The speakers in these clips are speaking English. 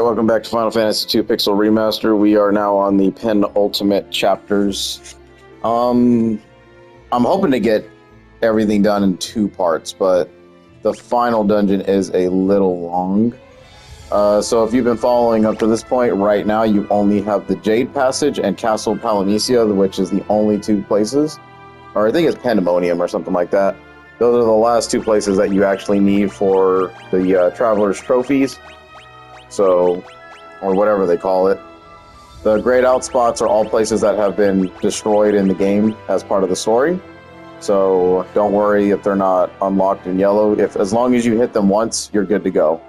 welcome back to Final Fantasy II Pixel Remaster. We are now on the penultimate chapters. I'm hoping to get everything done in 2 parts, but the final dungeon is a little long. So if you've been following up to this point, right now you only have the Jade Passage and Castle Palamecia, which is the only 2 places. Or I think it's Pandemonium or something like that. Those are the last 2 places that you actually need for the Traveler's Trophies. So, or whatever they call it. The grayed out spots are all places that have been destroyed in the game as part of the story. So don't worry if they're not unlocked in yellow. As long as you hit them once, you're good to go.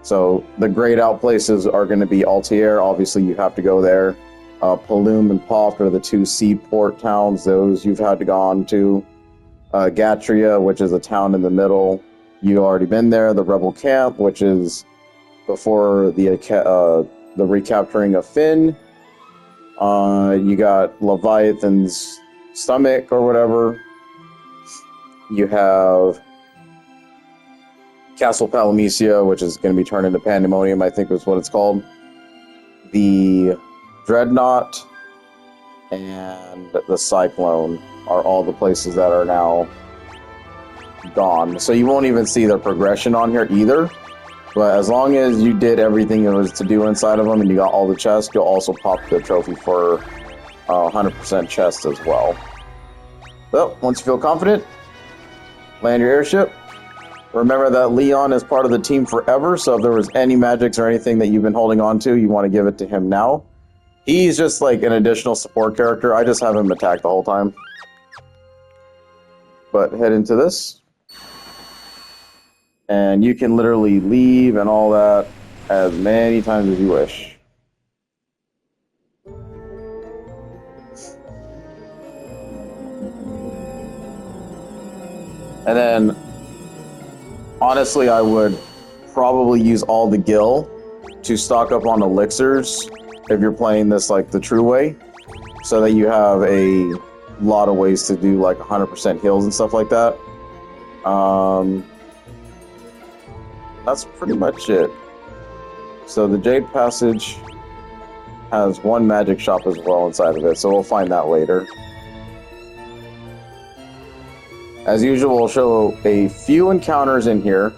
So the grayed out places are going to be Altair. Obviously, you have to go there. Paloom and Poft are the 2 seaport towns. Those you've had to go on to. Gatria, which is a town in the middle. You've already been there. The Rebel Camp, which is before the recapturing of Finn. You got Leviathan's stomach or whatever. You have Castle Palamecia, which is going to be turned into Pandemonium, I think is what it's called. The Dreadnought and the Cyclone are all the places that are now gone. So you won't even see the progression on here either. But as long as you did everything there was to do inside of them and you got all the chests, you'll also pop the trophy for 100% chest as well. So, once you feel confident, land your airship. Remember that Leon is part of the team forever, so if there was any magics or anything that you've been holding on to, you want to give it to him now. He's just like an additional support character. I just have him attack the whole time. But head into this. And you can literally leave and all that as many times as you wish. And then, honestly, I would probably use all the gil to stock up on elixirs if you're playing this like the true way, so that you have a lot of ways to do like 100% heals and stuff like that. That's pretty much it. So the Jade Passage has 1 magic shop as well inside of it, so we'll find that later. As usual, we'll show a few encounters in here.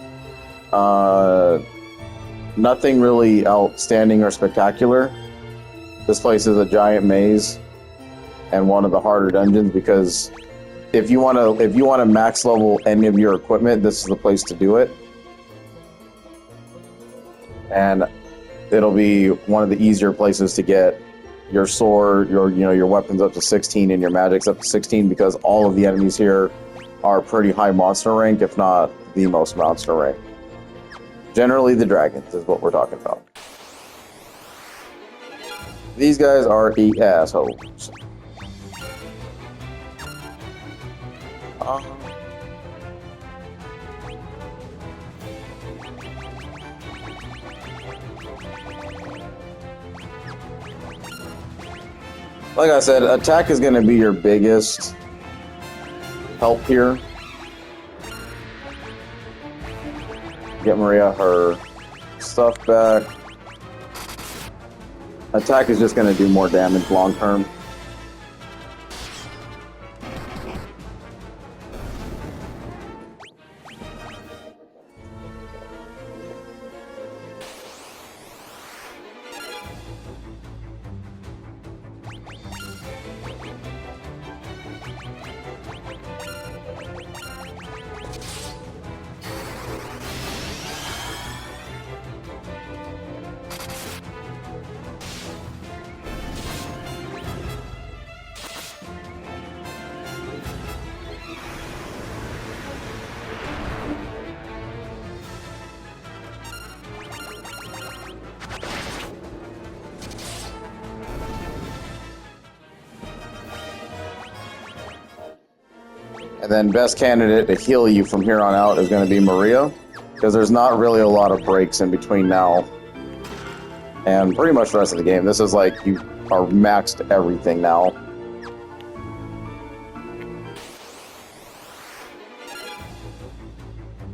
Nothing really outstanding or spectacular. This place is a giant maze and one of the harder dungeons, because if you want to max level any of your equipment, this is the place to do it. And it'll be one of the easier places to get your sword, your weapons up to 16 and your magics up to 16, because all of the enemies here are pretty high monster rank, if not the most monster rank. Generally, the dragons is what we're talking about. These guys are assholes. Like I said, attack is going to be your biggest help here. Get Maria her stuff back. Attack is just going to do more damage long term. And then best candidate to heal you from here on out is going to be Maria, because there's not really a lot of breaks in between now and pretty much the rest of the game. This is like you are maxed everything now.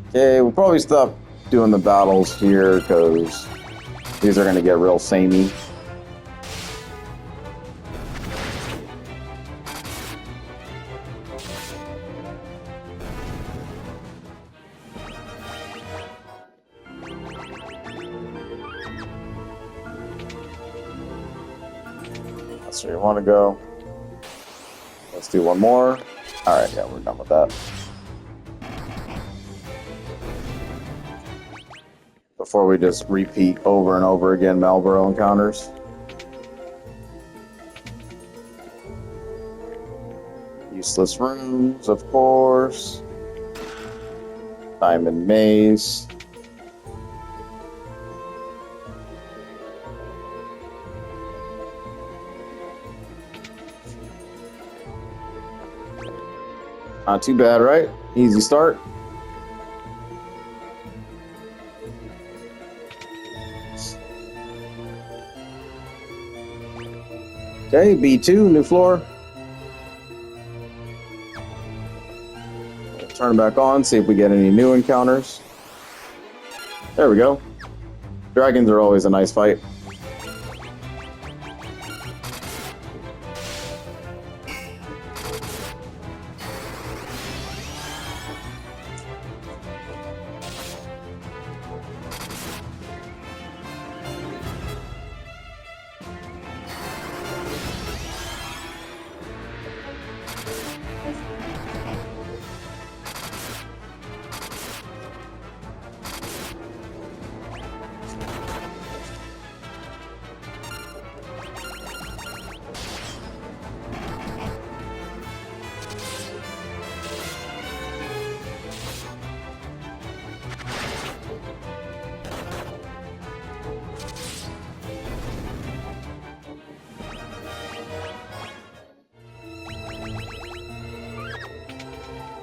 Okay, we'll probably stop doing the battles here because These are going to get real samey. That's where you want to go. Let's do one more. All right, yeah, we're done with that. Before we just repeat over and over again Malboro encounters. Useless rooms, of course. Diamond maze. Not too bad, right? Easy start. Okay, B2, new floor. We'll turn it back on, see if we get any new encounters. There we go. Dragons are always a nice fight.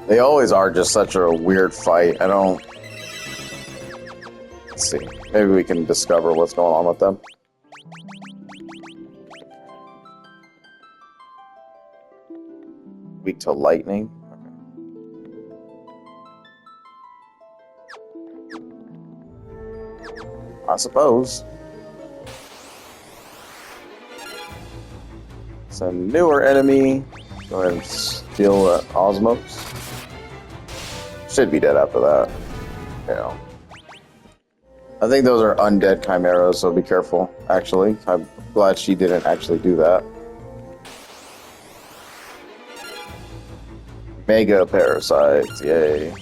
They always are just such a weird fight. I don't... Let's see. Maybe we can discover what's going on with them. Weak to lightning. Okay. I suppose. It's a newer enemy. Go ahead and steal Osmos. Should be dead after that. Yeah. I think those are undead chimeras, so be careful, actually. I'm glad she didn't actually do that. Mega parasites, yay.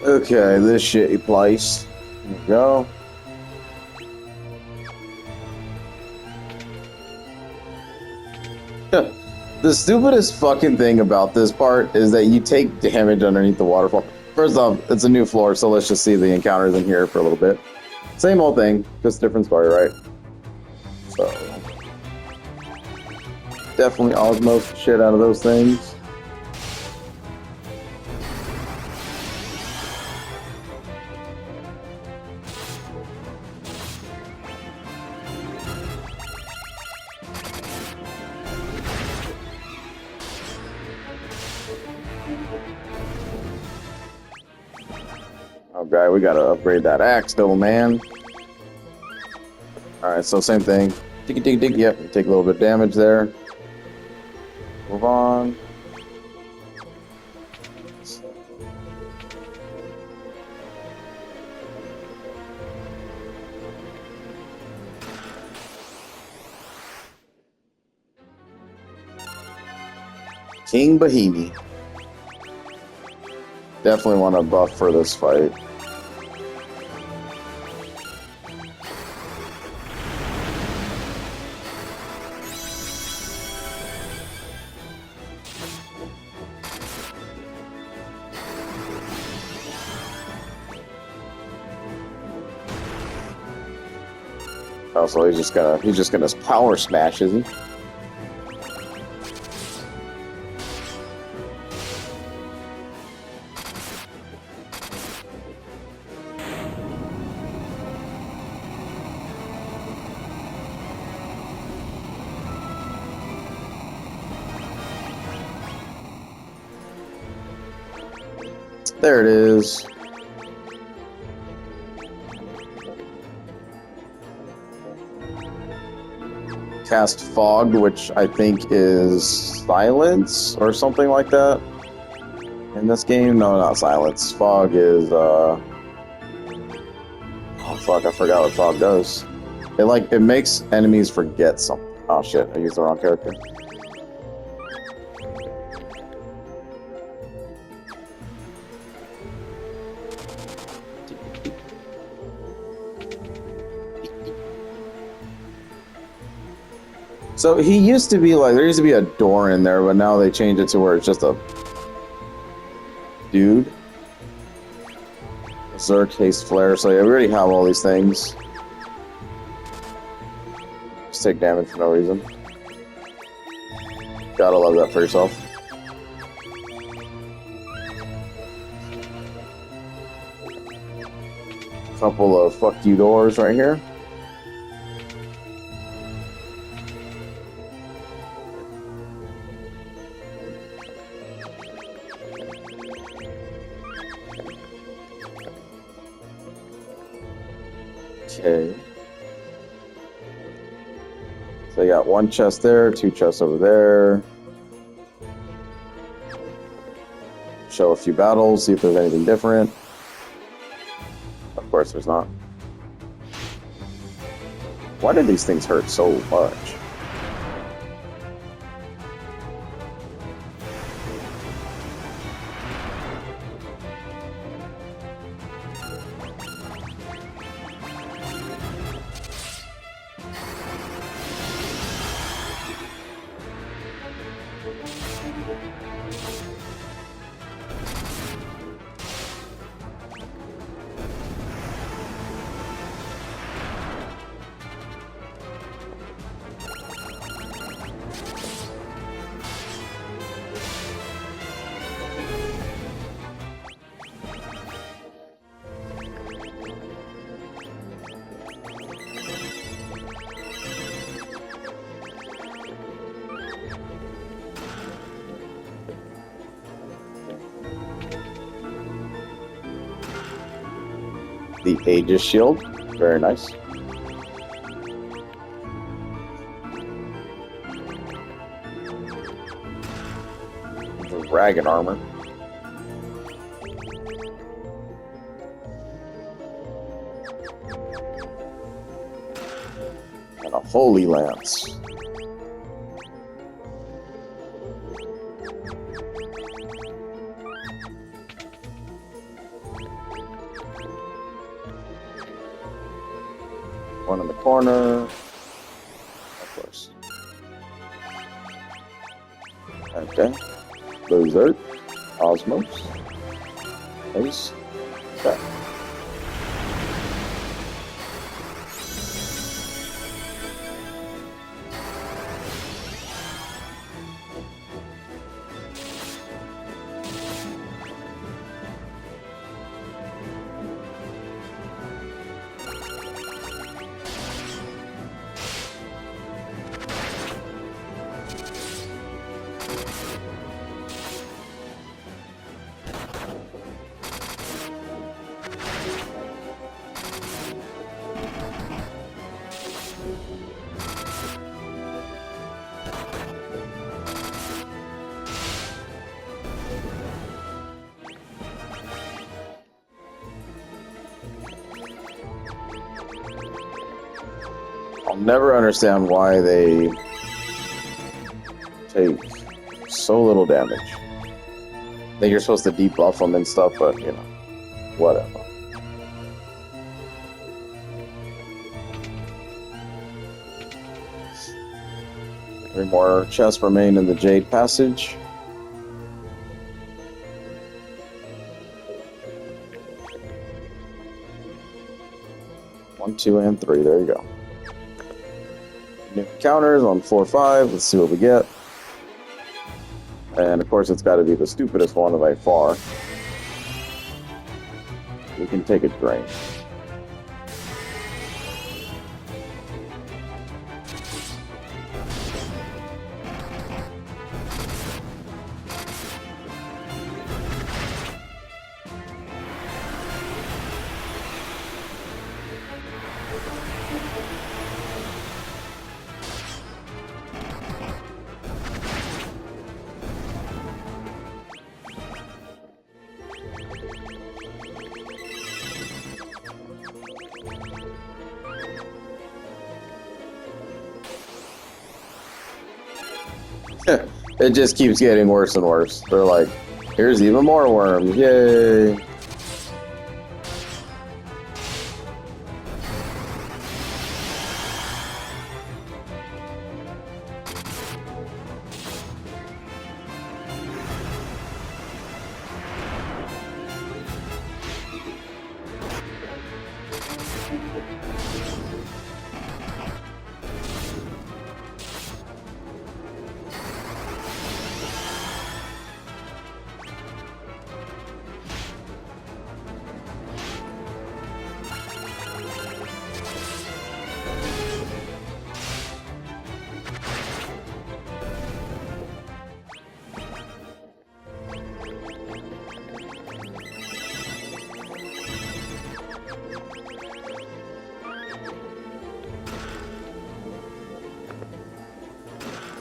Okay, this shitty place. Here we go. The stupidest fucking thing about this part is that you take damage underneath the waterfall. First off, it's a new floor, so let's just see the encounters in here for a little bit. Same old thing, just different story, right? So, definitely osmos the shit out of those things. Okay, we gotta upgrade that axe though, man. Alright, so same thing. Dig, dig, dig. Yep, take a little bit of damage there. Move on. King Bahimi. Definitely want to buff for this fight. Oh, so he's just gonna power smash, is he? There it is. Cast Fog, which I think is Silence or something like that. In this game? No, not Silence. Fog is, oh fuck, I forgot what Fog does. It makes enemies forget something. Oh shit, I used the wrong character. So he used to be like, there used to be a door in there, but now they changed it to where it's just a dude. Zerk, Haste, Flare. So yeah, we already have all these things. Just take damage for no reason. Gotta love that for yourself. Couple of fuck you doors right here. Okay. So you got one chest there, two chests over there. Show a few battles, see if there's anything different. Of course there's not. Why did these things hurt so much? The Aegis Shield, very nice. Dragon Armor. And a Holy Lance. One in the corner. Of course. Okay. Berserk. Osmos. Ace. Okay. I'll never understand why they take so little damage. I think you're supposed to debuff them and stuff, but, you know, whatever. Three more chests remain in the Jade passage. One, two, and three. There you go. New encounters on 4-5. Let's see what we get. And of course, it's got to be the stupidest one by far. We can take a drain. It just keeps getting worse and worse. They're like, here's even more worms. Yay.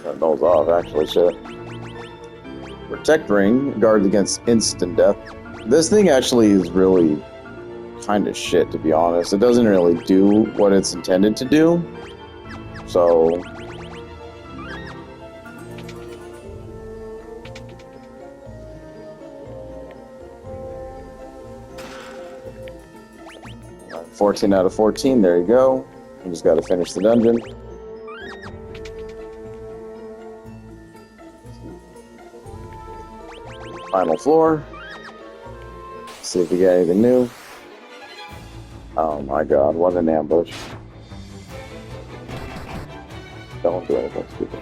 That nulls off, actually, shit. Protect Ring, guards against instant death. This thing actually is really kind of shit, to be honest. It doesn't really do what it's intended to do. So... Right, 14 out of 14, there you go. You just gotta finish the dungeon. Final floor. See if we get anything new. Oh my god, what an ambush. Don't do anything stupid.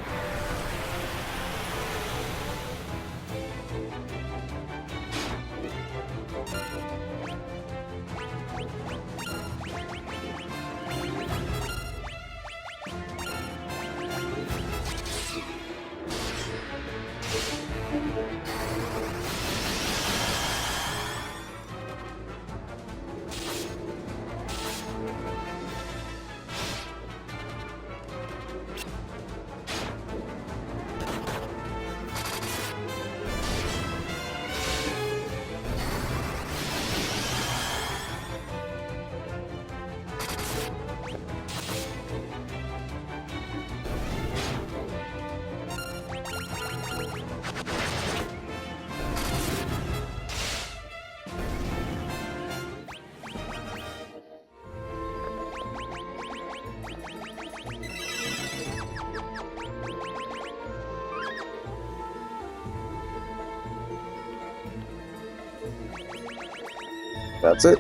That's it.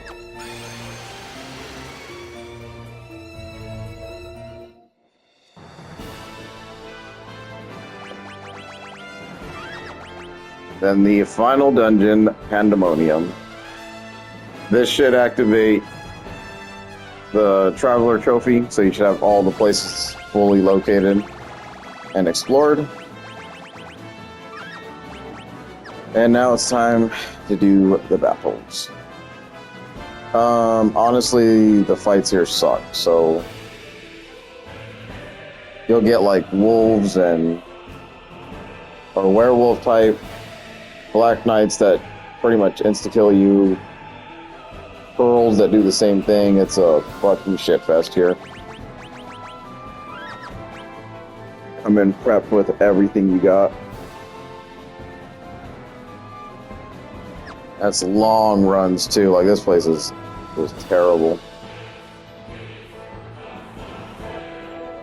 Then the final dungeon, Pandemonium. This should activate the Traveler Trophy, so you should have all the places fully located and explored. And now it's time to do the battles. Honestly, the fights here suck, so you'll get like wolves or werewolf type, black knights that pretty much insta-kill you, pearls that do the same thing. It's a fucking shitfest here. Come in prepped with everything you got. That's long runs too. Like this place was terrible.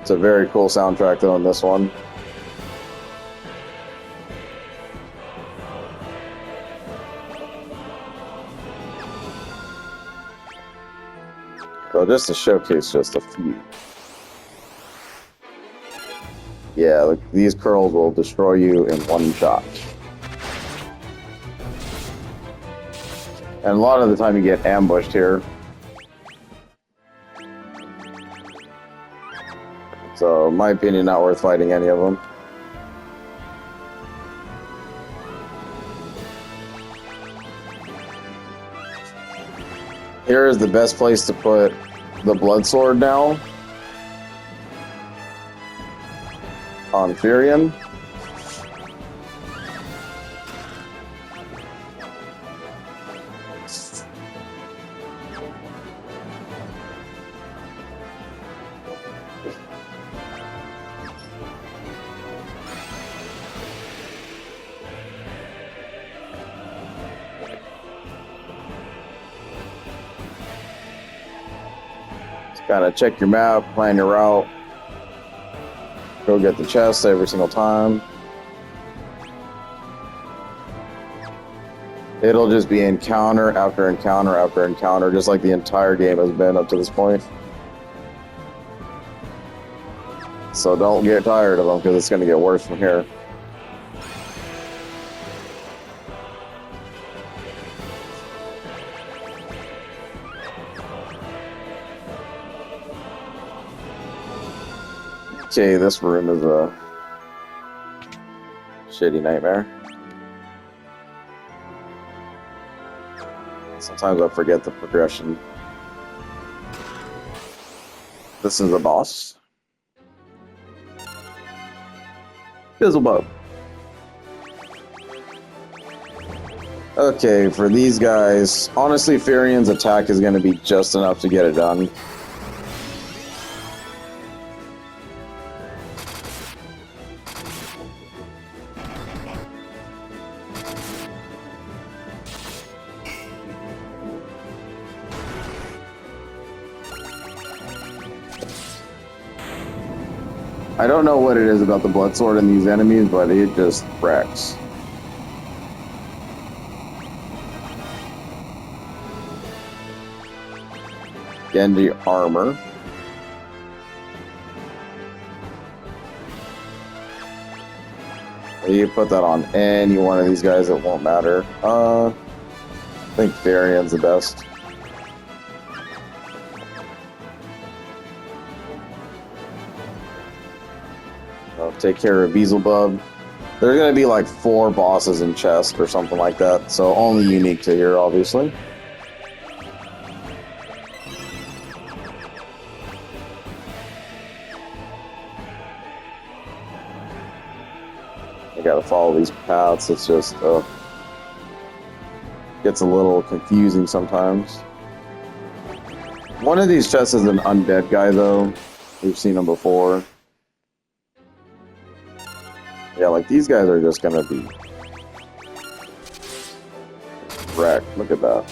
It's a very cool soundtrack though in this one. So just to showcase just a few. Yeah, like these curls will destroy you in one shot. And a lot of the time you get ambushed here. So, in my opinion, not worth fighting any of them. Here is the best place to put the blood sword now. On Furion. Gotta check your map, plan your route, go get the chest every single time. It'll just be encounter after encounter after encounter, just like the entire game has been up to this point. So don't get tired of them, because it's gonna get worse from here. Okay, this room is a shitty nightmare. Sometimes I forget the progression. This is a boss. Fizzlebug. Okay, for these guys, honestly, Furion's attack is going to be just enough to get it done. I don't know what it is about the blood sword in these enemies, but it just wrecks. Genji armor. You put that on any one of these guys, it won't matter. I think Furion's the best. I'll take care of Beelzebub. There's going to be like 4 bosses in chest or something like that, so only unique to here, obviously. I gotta follow these paths, it's just, gets a little confusing sometimes. One of these chests is an undead guy, though. We've seen him before. Yeah, like these guys are just gonna be wrecked. Look at that.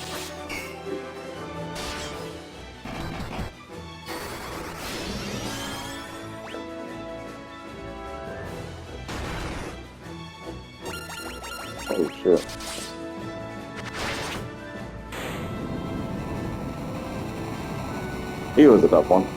Oh shit. He was a tough one.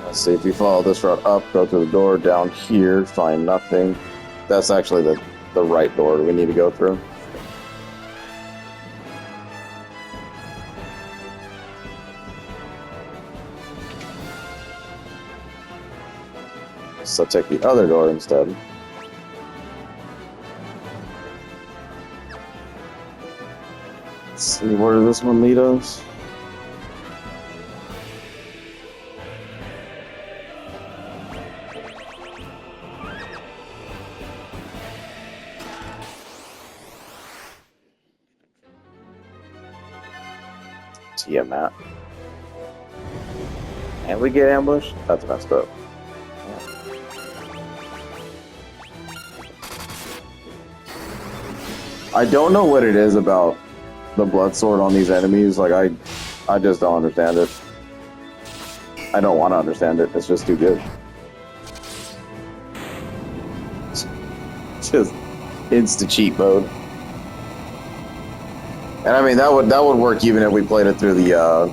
Let's see, if you follow this route up, go through the door down here, find nothing. That's actually the right door we need to go through. So take the other door instead. Let's see, where does this one lead us? Tiamat. And we get ambushed? That's messed up. I don't know what it is about the blood sword on these enemies. Like, I just don't understand it. I don't want to understand it. It's just too good. Just insta cheat mode. And I mean that would work even if we played it through the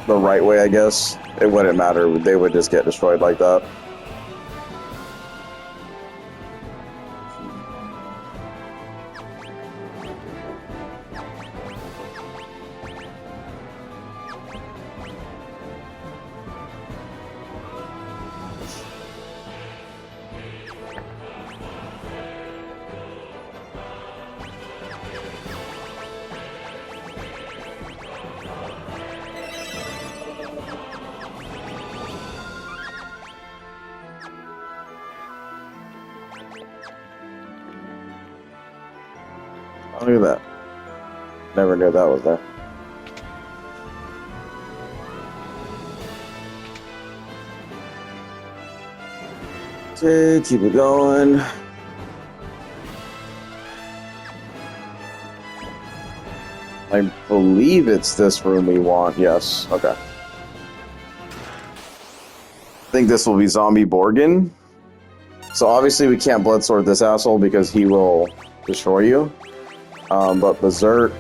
right way, I guess. It wouldn't matter. They would just get destroyed like that. Look at that. Never knew that was there. Okay, keep it going. I believe it's this room we want. Yes. Okay. I think this will be Zombie Borgin. So obviously we can't blood sword this asshole because he will destroy you. But Berserk,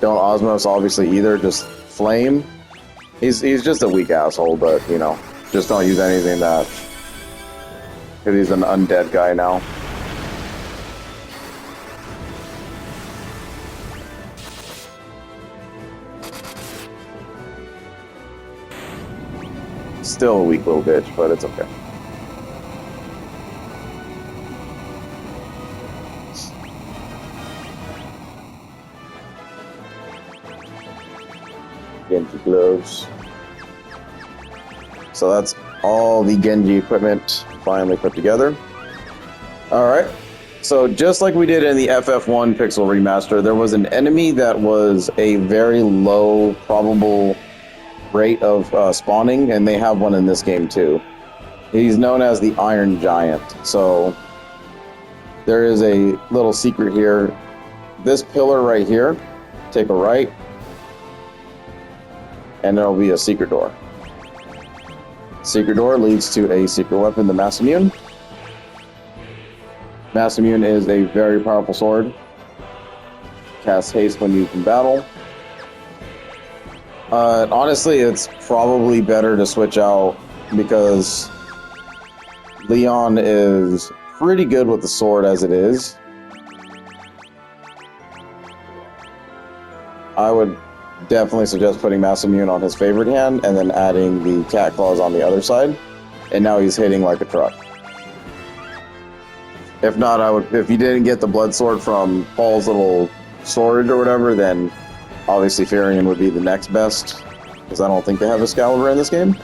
don't Osmos obviously either, just Flame. He's just a weak asshole, but you know, just don't use anything that, because he's an undead guy now. Still a weak little bitch, but it's okay. Genji gloves. So that's all the Genji equipment finally put together. Alright, so just like we did in the FF1 Pixel Remaster, there was an enemy that was a very low probable rate of spawning, and they have one in this game too. He's known as the Iron Giant. So there is a little secret here. This pillar right here, take a right, and there'll be a secret door. Secret door leads to a secret weapon, the Mass Immune. Mass Immune is a very powerful sword. Cast haste when used in battle. Honestly, it's probably better to switch out because Leon is pretty good with the sword as it is. I would definitely suggest putting Mass Immune on his favorite hand and then adding the cat claws on the other side. And now he's hitting like a truck. If not, if you didn't get the blood sword from Paul's little sword or whatever, then obviously Farion would be the next best, because I don't think they have Excalibur in this game.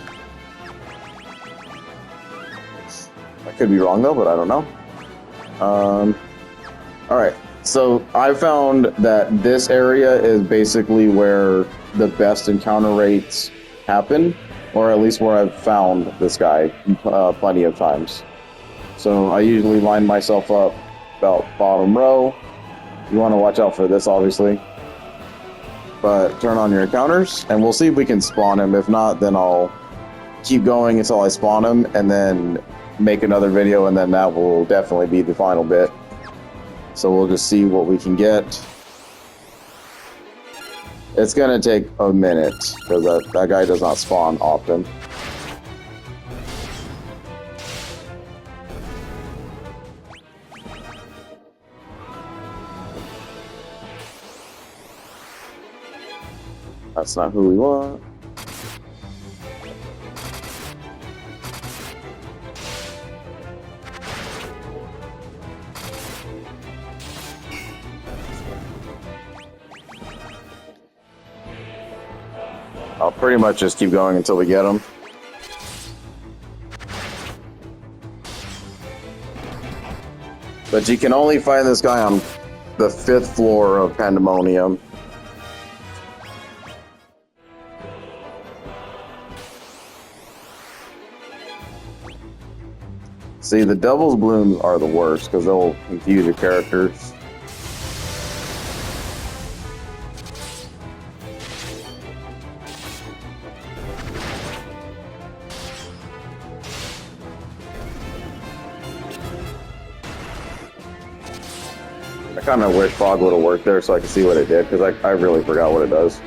I could be wrong though, but I don't know. Alright, So I found that this area is basically where the best encounter rates happen, or at least where I've found this guy plenty of times. So I usually line myself up about bottom row. You want to watch out for this, obviously. But turn on your encounters, and we'll see if we can spawn him. If not, then I'll keep going until I spawn him, and then make another video, and then that will definitely be the final bit. So we'll just see what we can get. It's gonna take a minute, because that guy does not spawn often. That's not who we want. I'll pretty much just keep going until we get him. But you can only find this guy on the 5th floor of Pandemonium. See, the Devil's Blooms are the worst because they'll confuse your characters. I kind of wish fog would have worked there so I could see what it did, because I really forgot what it does.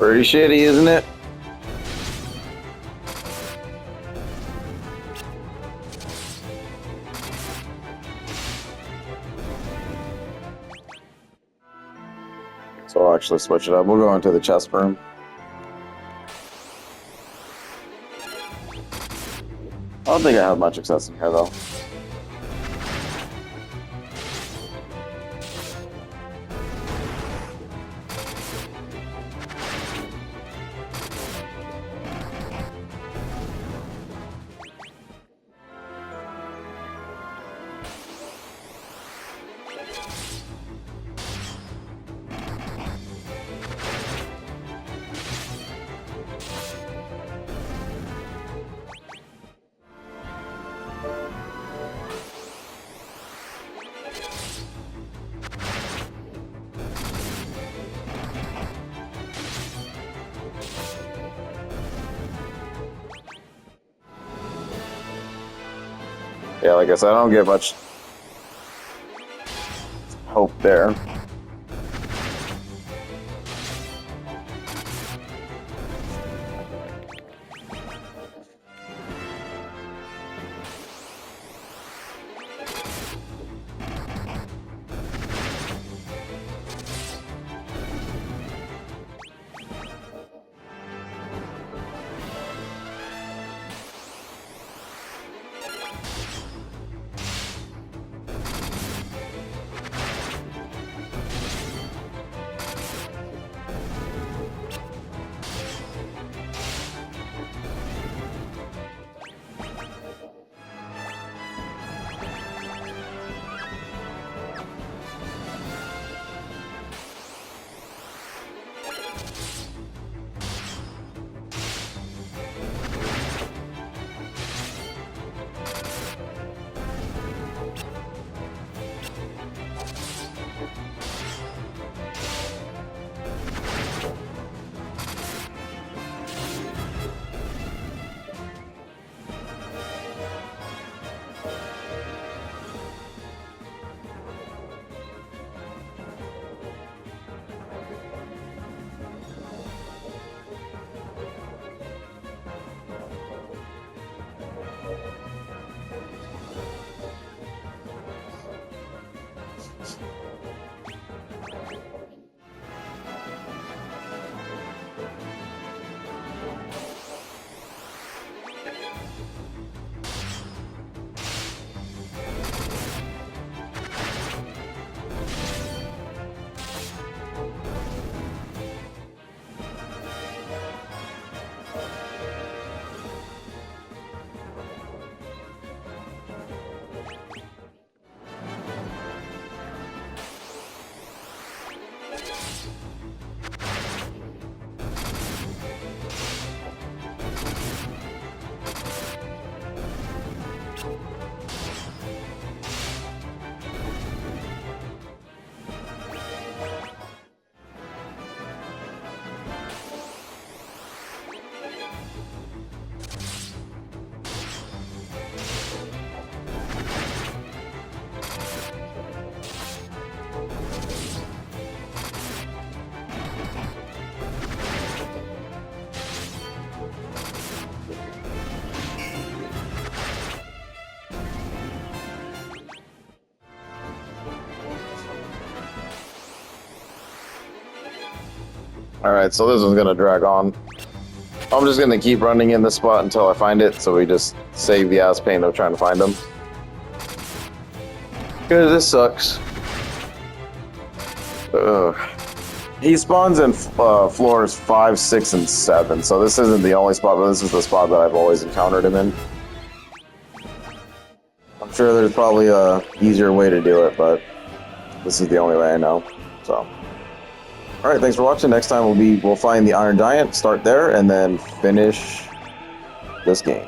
Pretty shitty, isn't it? So I'll actually switch it up. We'll go into the chest room. I don't think I have much success in here, though. Yeah, like I said, I don't get much hope there. Alright, so this is gonna drag on. I'm just gonna keep running in this spot until I find it, so we just save the ass pain of trying to find them. Because this sucks. He spawns in floors 5, 6, and 7, so this isn't the only spot, but this is the spot that I've always encountered him in. I'm sure there's probably a easier way to do it, but this is the only way I know, so. Alright, thanks for watching. Next time we'll find the Iron Giant, start there, and then finish this game.